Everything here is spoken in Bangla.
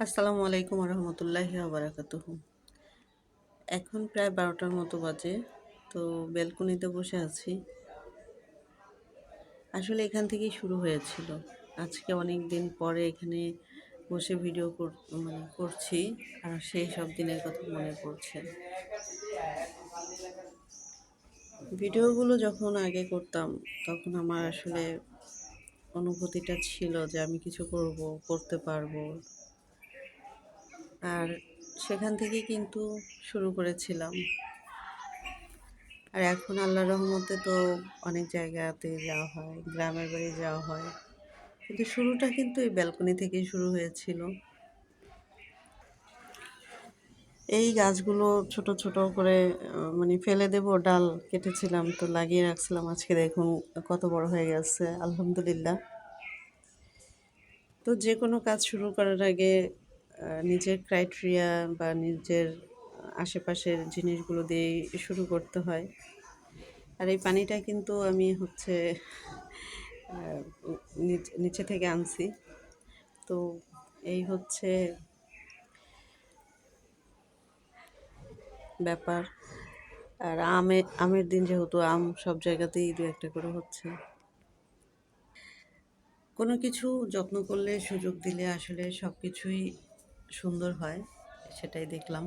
আসসালামু আলাইকুম রহমতুল্লাহি বারাকাতুহু। এখন প্রায় ১২টার মতো বাজে। তো ব্যালকনিতে বসে আছি। আসলে এখান থেকেই শুরু হয়েছিল। আজকে অনেক দিন পরে এখানে বসে ভিডিও করছি। আর সেই সব দিনের কথা মনে পড়ছে। ভিডিওগুলো যখন আগে করতাম তখন আমার আসলে অনুভূতিটা ছিল যে আমি কিছু করব, করতে পারবো। আর সেখান থেকেই কিন্তু শুরু করেছিলাম। আর এখন আল্লাহর রহমতে তো অনেক জায়গাতে যাওয়া হয়, গ্রামের বাড়ি যাওয়া হয়। কিন্তু শুরুটা কিন্তু এই ব্যালকনি থেকেই শুরু হয়েছিল। এই গাছগুলো ছোট, ছোট করে ফেলে দেব ডাল কেটেছিলাম তো লাগিয়ে রাখছিলাম। আজকে দেখুন কত বড় হয়ে গেছে আলহামদুলিল্লাহ। তো যেকোনো কাজ শুরু করার আগে নিজের ক্রাইটেরিয়া বা নিজের আশেপাশের জিনিসগুলো দিয়েই শুরু করতে হয়। আর এই পানিটা কিন্তু আমি নিচে থেকে আনছি। তো এই হচ্ছে ব্যাপার। আর আমের দিন যেহেতু আম সব জায়গাতেই দু একটা করে হচ্ছে। কোনো কিছু যত্ন করলে সুযোগ দিলে আসলে সব কিছুই সুন্দর হয়, সেটাই দেখলাম।